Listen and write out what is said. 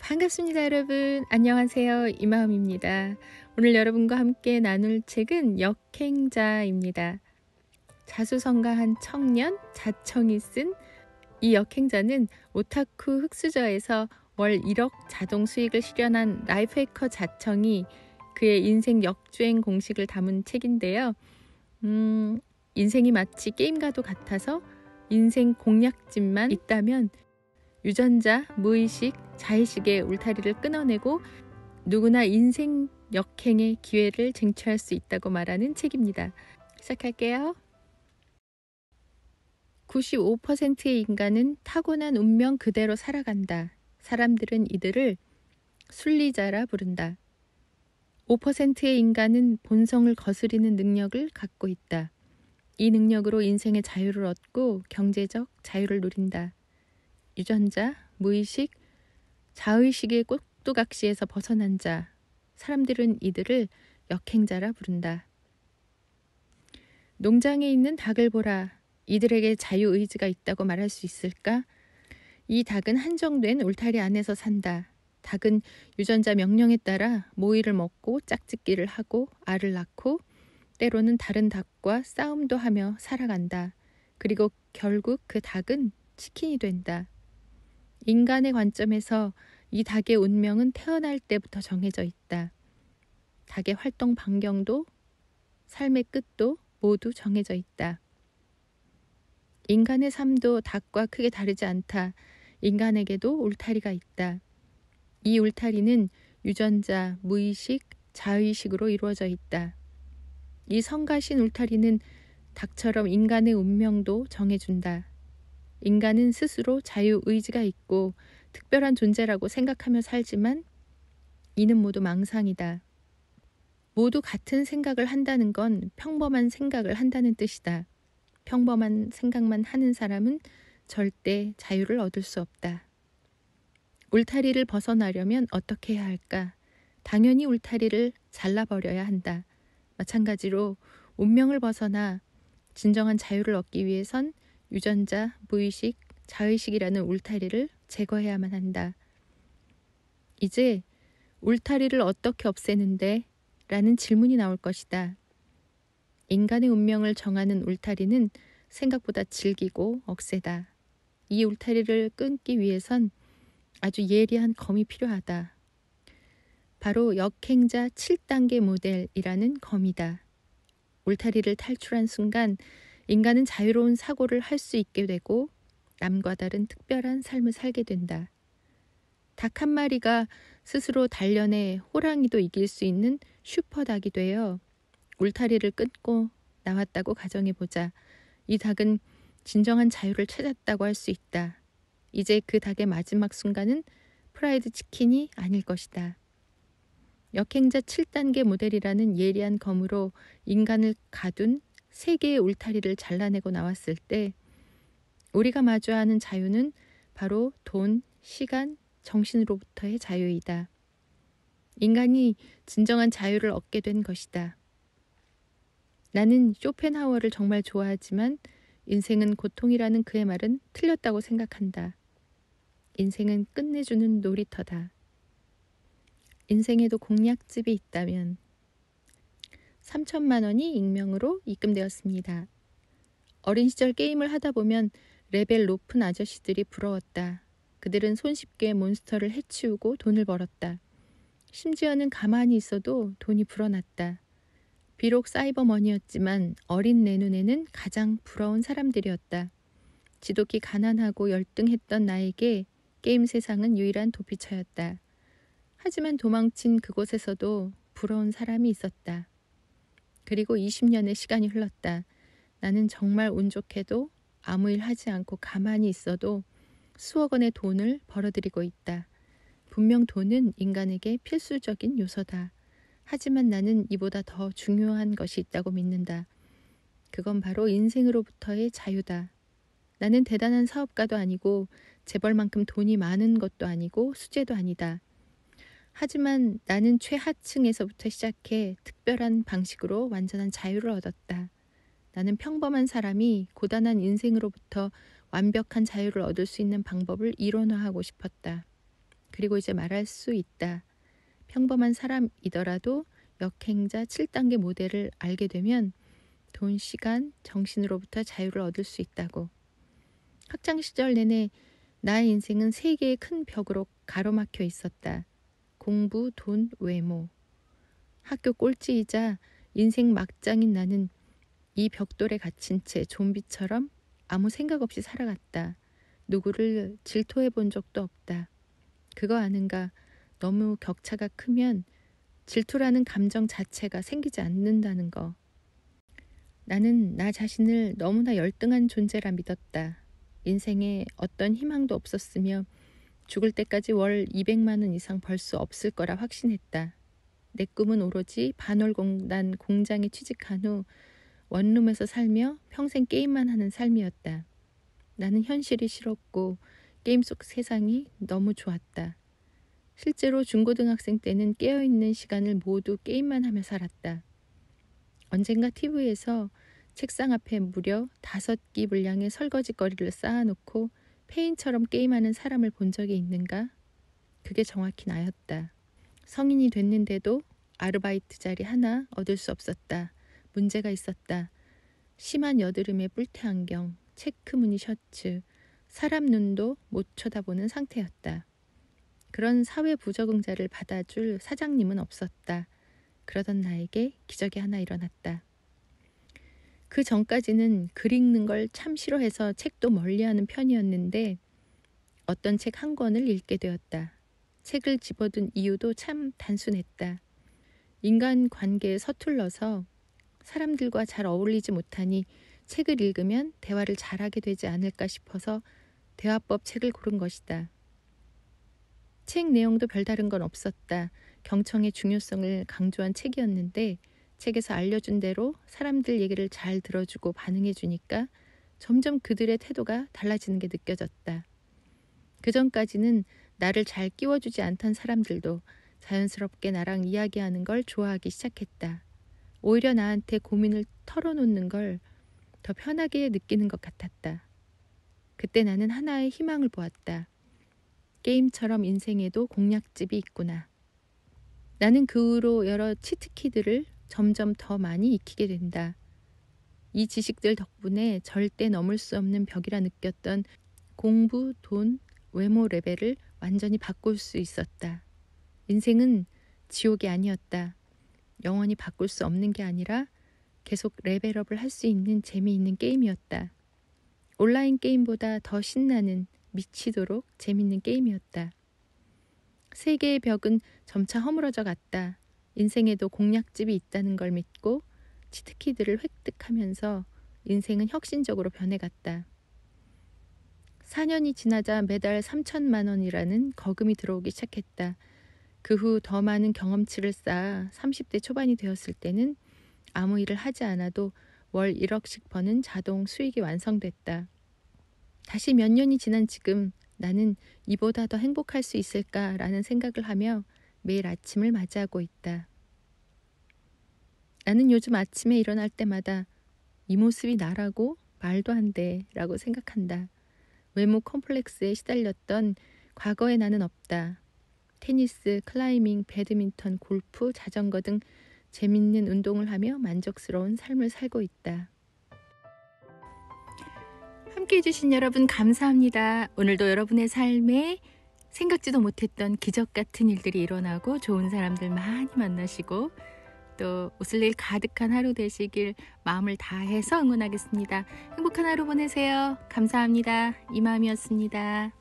반갑습니다, 여러분. 안녕하세요. 이마음입니다. 오늘 여러분과 함께 나눌 책은 역행자입니다. 자수성가한 청년 자청이 쓴 이 역행자는 오타쿠 흑수저에서 월 1억 자동 수익을 실현한 라이프해커 자청이 그의 인생 역주행 공식을 담은 책인데요. 인생이 마치 게임과도 같아서 인생 공략집만 있다면 유전자, 무의식, 자의식의 울타리를 끊어내고 누구나 인생 역행의 기회를 쟁취할 수 있다고 말하는 책입니다. 시작할게요. 95%의 인간은 타고난 운명 그대로 살아간다. 사람들은 이들을 순리자라 부른다. 5%의 인간은 본성을 거스리는 능력을 갖고 있다. 이 능력으로 인생의 자유를 얻고 경제적 자유를 누린다. 유전자, 무의식, 자의식의 꼭두각시에서 벗어난 자, 사람들은 이들을 역행자라 부른다. 농장에 있는 닭을 보라. 이들에게 자유의지가 있다고 말할 수 있을까? 이 닭은 한정된 울타리 안에서 산다. 닭은 유전자 명령에 따라 모이를 먹고 짝짓기를 하고 알을 낳고 때로는 다른 닭과 싸움도 하며 살아간다. 그리고 결국 그 닭은 치킨이 된다. 인간의 관점에서 이 닭의 운명은 태어날 때부터 정해져 있다. 닭의 활동 반경도 삶의 끝도 모두 정해져 있다. 인간의 삶도 닭과 크게 다르지 않다. 인간에게도 울타리가 있다. 이 울타리는 유전자, 무의식, 자의식으로 이루어져 있다. 이 성가신 울타리는 닭처럼 인간의 운명도 정해준다. 인간은 스스로 자유의지가 있고 특별한 존재라고 생각하며 살지만 이는 모두 망상이다. 모두 같은 생각을 한다는 건 평범한 생각을 한다는 뜻이다. 평범한 생각만 하는 사람은 절대 자유를 얻을 수 없다. 울타리를 벗어나려면 어떻게 해야 할까? 당연히 울타리를 잘라버려야 한다. 마찬가지로 운명을 벗어나 진정한 자유를 얻기 위해선 유전자, 무의식, 자의식이라는 울타리를 제거해야만 한다. 이제 울타리를 어떻게 없애는데? 라는 질문이 나올 것이다. 인간의 운명을 정하는 울타리는 생각보다 질기고 억세다. 이 울타리를 끊기 위해선 아주 예리한 검이 필요하다. 바로 역행자 7단계 모델이라는 검이다. 울타리를 탈출한 순간 인간은 자유로운 사고를 할 수 있게 되고 남과 다른 특별한 삶을 살게 된다. 닭 한 마리가 스스로 단련해 호랑이도 이길 수 있는 슈퍼닭이 되어 울타리를 끊고 나왔다고 가정해보자. 이 닭은 진정한 자유를 찾았다고 할 수 있다. 이제 그 닭의 마지막 순간은 프라이드 치킨이 아닐 것이다. 역행자 7단계 모델이라는 예리한 검으로 인간을 가둔 세 개의 울타리를 잘라내고 나왔을 때 우리가 마주하는 자유는 바로 돈, 시간, 정신으로부터의 자유이다. 인간이 진정한 자유를 얻게 된 것이다. 나는 쇼펜하우어를 정말 좋아하지만 인생은 고통이라는 그의 말은 틀렸다고 생각한다. 인생은 끝내주는 놀이터다. 인생에도 공략집이 있다면 3천만 원이 익명으로 입금되었습니다. 어린 시절 게임을 하다 보면 레벨 높은 아저씨들이 부러웠다. 그들은 손쉽게 몬스터를 해치우고 돈을 벌었다. 심지어는 가만히 있어도 돈이 불어났다. 비록 사이버머니였지만 어린 내 눈에는 가장 부러운 사람들이었다. 지독히 가난하고 열등했던 나에게 게임 세상은 유일한 도피처였다. 하지만 도망친 그곳에서도 부러운 사람이 있었다. 그리고 20년의 시간이 흘렀다. 나는 정말 운 좋게도 아무 일 하지 않고 가만히 있어도 수억 원의 돈을 벌어들이고 있다. 분명 돈은 인간에게 필수적인 요소다. 하지만 나는 이보다 더 중요한 것이 있다고 믿는다. 그건 바로 인생으로부터의 자유다. 나는 대단한 사업가도 아니고 재벌만큼 돈이 많은 것도 아니고 수재도 아니다. 하지만 나는 최하층에서부터 시작해 특별한 방식으로 완전한 자유를 얻었다. 나는 평범한 사람이 고단한 인생으로부터 완벽한 자유를 얻을 수 있는 방법을 이론화하고 싶었다. 그리고 이제 말할 수 있다. 평범한 사람이더라도 역행자 7단계 모델을 알게 되면 돈, 시간, 정신으로부터 자유를 얻을 수 있다고. 학창 시절 내내 나의 인생은 세 개의 큰 벽으로 가로막혀 있었다. 공부, 돈, 외모. 학교 꼴찌이자 인생 막장인 나는 이 벽돌에 갇힌 채 좀비처럼 아무 생각 없이 살아갔다. 누구를 질투해 본 적도 없다. 그거 아는가? 너무 격차가 크면 질투라는 감정 자체가 생기지 않는다는 거. 나는 나 자신을 너무나 열등한 존재라 믿었다. 인생에 어떤 희망도 없었으며 죽을 때까지 월 200만 원 이상 벌 수 없을 거라 확신했다. 내 꿈은 오로지 반월공단 공장에 취직한 후 원룸에서 살며 평생 게임만 하는 삶이었다. 나는 현실이 싫었고 게임 속 세상이 너무 좋았다. 실제로 중고등학생 때는 깨어있는 시간을 모두 게임만 하며 살았다. 언젠가 TV에서 책상 앞에 무려 5끼 분량의 설거지거리를 쌓아놓고 페인처럼 게임하는 사람을 본 적이 있는가? 그게 정확히 나였다. 성인이 됐는데도 아르바이트 자리 하나 얻을 수 없었다. 문제가 있었다. 심한 여드름에 뿔테 안경, 체크무늬 셔츠, 사람 눈도 못 쳐다보는 상태였다. 그런 사회 부적응자를 받아줄 사장님은 없었다. 그러던 나에게 기적이 하나 일어났다. 그 전까지는 글 읽는 걸 참 싫어해서 책도 멀리하는 편이었는데 어떤 책 한 권을 읽게 되었다. 책을 집어둔 이유도 참 단순했다. 인간 관계에 서툴러서 사람들과 잘 어울리지 못하니 책을 읽으면 대화를 잘하게 되지 않을까 싶어서 대화법 책을 고른 것이다. 책 내용도 별다른 건 없었다. 경청의 중요성을 강조한 책이었는데 책에서 알려준 대로 사람들 얘기를 잘 들어주고 반응해주니까 점점 그들의 태도가 달라지는 게 느껴졌다. 그전까지는 나를 잘 끼워주지 않던 사람들도 자연스럽게 나랑 이야기하는 걸 좋아하기 시작했다. 오히려 나한테 고민을 털어놓는 걸 더 편하게 느끼는 것 같았다. 그때 나는 하나의 희망을 보았다. 게임처럼 인생에도 공략집이 있구나. 나는 그 후로 여러 치트키들을 점점 더 많이 익히게 된다. 이 지식들 덕분에 절대 넘을 수 없는 벽이라 느꼈던 공부, 돈, 외모 레벨을 완전히 바꿀 수 있었다. 인생은 지옥이 아니었다. 영원히 바꿀 수 없는 게 아니라 계속 레벨업을 할 수 있는 재미있는 게임이었다. 온라인 게임보다 더 신나는 미치도록 재밌는 게임이었다. 세계의 벽은 점차 허물어져 갔다. 인생에도 공략집이 있다는 걸 믿고 치트키들을 획득하면서 인생은 혁신적으로 변해갔다. 4년이 지나자 매달 3천만 원이라는 거금이 들어오기 시작했다. 그 후 더 많은 경험치를 쌓아 30대 초반이 되었을 때는 아무 일을 하지 않아도 월 1억씩 버는 자동 수익이 완성됐다. 다시 몇 년이 지난 지금 나는 이보다 더 행복할 수 있을까라는 생각을 하며 매일 아침을 맞이하고 있다. 나는 요즘 아침에 일어날 때마다 이 모습이 나라고 말도 안 돼 라고 생각한다. 외모 컴플렉스에 시달렸던 과거의 나는 없다. 테니스, 클라이밍, 배드민턴, 골프, 자전거 등 재밌는 운동을 하며 만족스러운 삶을 살고 있다. 함께해 주신 여러분 감사합니다. 오늘도 여러분의 삶에 생각지도 못했던 기적 같은 일들이 일어나고 좋은 사람들 많이 만나시고 또 웃을 일 가득한 하루 되시길 마음을 다해서 응원하겠습니다. 행복한 하루 보내세요. 감사합니다. 이마음이었습니다.